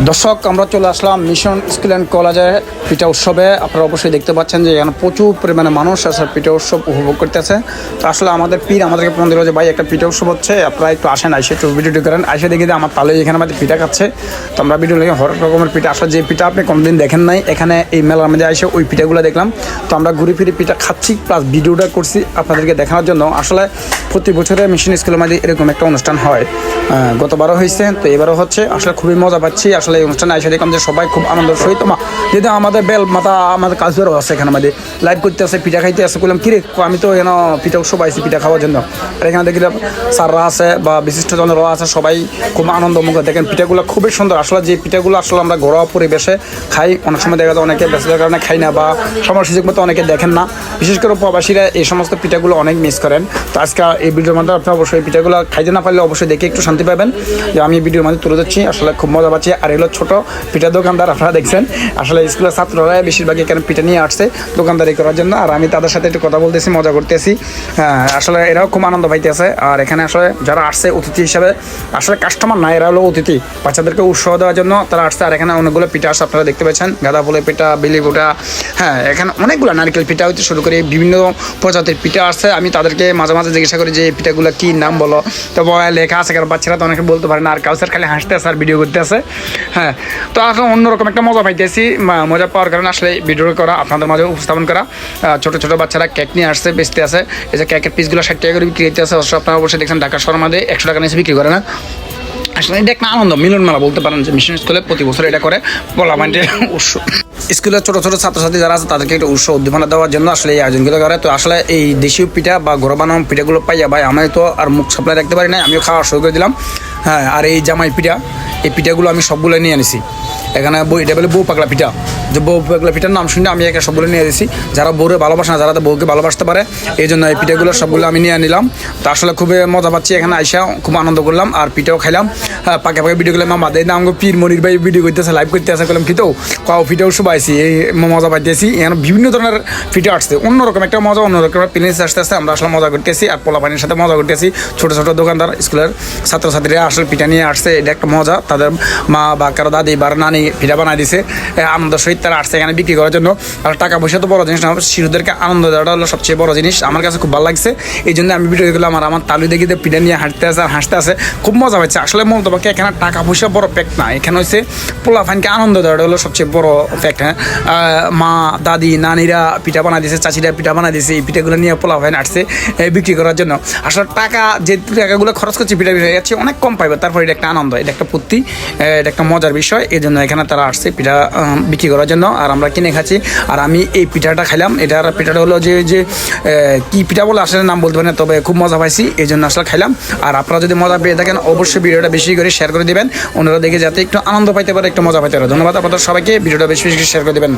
দর্শক, আমরা চলে আসলাম মিশন স্কুল অ্যান্ড কলেজে পিঠা উৎসবে। আপনারা অবশ্যই দেখতে পাচ্ছেন যে এখানে প্রচুর পরিমাণে মানুষ আসলে পিঠা উৎসব উপভোগ করতেছে। তো আসলে আমাদের পীর আমাদেরকে ফোন দিল যে ভাই একটা পিঠা উৎসব হচ্ছে, আপনারা একটু আসেন, আইসে একটু ভিডিওটি করেন। আইসে দেখি যে আমার তালে এখানে আমাদের পিঠা খাচ্ছে। তো আমরা ভিডিও দেখি হরেক রকমের পিঠা, আসলে যে পিঠা আপনি কোনোদিন দেখেন নাই এখানে এই মেলার মধ্যে আইসে ওই পিঠাগুলো দেখলাম। তো আমরা ঘুরে ফিরে পিঠা খাচ্ছি প্লাস ভিডিওটা করছি আপনাদেরকে দেখানোর জন্য। আসলে প্রতি বছরে মিশন স্কুলের মধ্যে এরকম একটা অনুষ্ঠান হয়, গতবারও হয়েছে, তো এবারও হচ্ছে। আসলে খুবই মজা পাচ্ছি আসলে এই অনুষ্ঠানে এসে দেখলাম যে সবাই খুব আনন্দ সহিত যেহেতু আমাদের বেল মাথা আমাদের কালচারও আছে এখানে আমাদের লাইভ করতে আছে, পিঠা খাইতে আছে। বললাম কিরে আমি তো এখানে পিঠা উৎসব আইছি পিঠা খাওয়ার জন্য। আর এখানে দেখলাম স্যাররা আছে বা বিশিষ্টজনরাও আছে, সবাই খুব আনন্দমুখ। দেখেন পিঠাগুলো খুবই সুন্দর। আসলে যে পিঠাগুলো আসলে আমরা ঘরোয়া পরিবেশে খাই, অনেক সময় দেখা যায় অনেকে ব্যস্ততার কারণে খাই না বা সময় সুযোগ মতো অনেকে দেখেন না। বিশেষ করে প্রবাসীরা এই সমস্ত পিঠাগুলো অনেক মিস করেন। তো আজকে এই ভিডিওর মধ্যে আপনারা অবশ্যই পিঠাগুলো খাইতে না পারলে অবশ্যই দেখে একটু শান্তি পাবেন যে আমি ভিডিওর মধ্যে তুলে দিচ্ছি। আসলে খুব মজা পাচ্ছি। আর এগুলো ছোট পিঠা দোকানদার, আপনারা দেখছেন আসলে স্কুলের ছাত্ররা বেশিরভাগ এখানে পিঠা নিয়ে আসছে দোকানদারি করার জন্য। আর আমি তাদের সাথে একটু কথা বলতেছি, মজা করতেছি। হ্যাঁ, আসলে এরাও খুব আনন্দ পাইতেছে। আর এখানে আসলে যারা আসছে অতিথি হিসাবে, আসলে কাস্টমার না, এরা হলো অতিথি, বাচ্চাদেরকে উৎসাহ দেওয়ার জন্য তারা আসছে। আর এখানে অনেকগুলো পিঠা আসছে, আপনারা দেখতে পাচ্ছেন গাঁদা ফুলের পিঠা, বিলি পিঠা, হ্যাঁ এখানে অনেকগুলো নারকেল পিঠা হইতে শুরু করে বিভিন্ন প্রজাতির পিঠা আসছে। আমি তাদেরকে মাঝে মাঝে জিজ্ঞাসা করি যে এই পিঠাগুলো কী নাম বলো, তো লেখা আছে, কারণ বাচ্চারা তো অনেকে বলতে পারে না। আর কাউসার খালি হাসতে আছে আর ভিডিও করতে আছে। হ্যাঁ, তো আসলে অন্যরকম একটা মজা পাইতেছি। মজা পাওয়ার কারণে আসলে ভিডিও করা, আপনাদের মাঝে উপস্থাপন করা। ছোটো ছোটো বাচ্চারা কেক নিয়ে আসছে, বেচতে আছে। এই যে কেকের পিসগুলো 60 টাকা করে বিক্রি করতে আছে। আপনারা অবশ্যই দেখছেন ঢাকা শহরের মধ্যে 100 টাকা নিচে বিক্রি করে না। আসলে এটা একটা আনন্দ মিলন মেলা বলতে পারেন যে মিশন স্কুলে প্রতি বছর এটা করে বলা মানে উৎসব। স্কুলের ছোটো ছোটো ছাত্রছাত্রী যারা আছে তাদেরকে একটু উৎসব উদ্দীপনা দেওয়ার জন্য আসলে এই আয়োজনগুলো করে। তো আসলে এই দেশীয় পিঠা বা ঘরোয়া বানানো পিঠাগুলো পাইয়া ভাই আমি তো আর মুখ সাপ্লাই রাখতে পারি না, আমিও খাওয়া শুরু করে দিলাম। হ্যাঁ, আর এই জামাই পিঠা, এই পিঠাগুলো আমি সবগুলো নিয়ে আনিছি। এখানে এটা বলে বউ পাগলা পিঠা, যে বউ পাগলা পিঠার নাম শুনে আমি একে সবগুলো নিয়ে এসেছি। যারা বউরে ভালোবাসে না, যারা তো বউকে ভালোবাসতে পারে, এই জন্য এই পিঠাগুলো সবগুলো আমি নিয়ে নিলাম। তো আসলে খুবই মজা পাচ্ছি, এখানে আইসা খুব আনন্দ করলাম আর পিঠাও খাইলাম। হ্যাঁ, পাকে পাকে ভিডিও করলাম। আমাদের নাম পীর মনির ভাই ভিডিও করতেছে, লাইভ করতে আসে, করলাম কিন্তু কাউ পিঠাও সব আইসি, এই মজা পাইতেছি। এখানে বিভিন্ন ধরনের পিঠা আসছে, অন্যরকম একটা মজা, অন্যরকম প্লেস আসতে আসতে আমরা আসলে মজা করতেছি আর পোলা পানির সাথে মজা করতেছি। ছোটো ছোটো দোকানদার স্কুলের ছাত্রছাত্রীরা আসলে পিঠা নিয়ে আসছে, এটা একটা মজা। তাদের মা বা কারো দাদি বা নানি পিঠা বানাই দিছে, আনন্দ সহিত তারা আসছে এখানে বিক্রি করার জন্য। আর টাকা পয়সা তো বড় জিনিস না, শিশুদেরকে আনন্দ দেওয়াটা হলো সবচেয়ে বড় জিনিস। আমার কাছে খুব ভালো লাগছে, এই জন্য আমি ভিডিও দেখলাম। আর আমার তালু দেখি পিঠা নিয়ে হাঁটতে আসে আর হাসতে আসে, খুব মজা পাচ্ছে। আসলে মূলত পক্ষে এখানে টাকা পয়সা বড় ফ্যাক্ট না, এখানে হচ্ছে পোলা ফাইনকে আনন্দ দেওয়াটা হলো সবচেয়ে বড় ফ্যাক্ট। হ্যাঁ, মা দাদি নানিরা পিঠা বানাই দিয়েছে, চাচিরা পিঠা বানাই দিয়েছে, এই পিঠাগুলো নিয়ে পোলা ফাইন আসছে বিক্রি করার জন্য। আসলে টাকা যে টাকাগুলো খরচ করছে পিঠা পিঠা যাচ্ছে অনেক কম পাইবে, তারপর এটা একটা আনন্দ, এটা একটা ফুর্তি, এটা একটা মজার বিষয়। এই জন্য এখানে তারা আসছে পিঠা বিক্রি করার জন্য আর আমরা কিনে খাচ্ছি। আর আমি এই পিঠাটা খাইলাম, এটার পিঠাটা হলো যে কি পিঠা বলে আসলে নাম বলতে পারি না, তবে খুব মজা পাইছি, এই জন্য আসলে খাইলাম। আর আপনারা যদি মজা পেয়ে থাকেন অবশ্যই ভিডিওটা বেশি করে শেয়ার করে দেবেন, অন্যরা দেখে যাতে একটু আনন্দ পাইতে পারে, একটু মজা পাইতে পারে। ধন্যবাদ আপনাদের সবাইকে, ভিডিওটা বেশি বেশি শেয়ার করে দেবেন।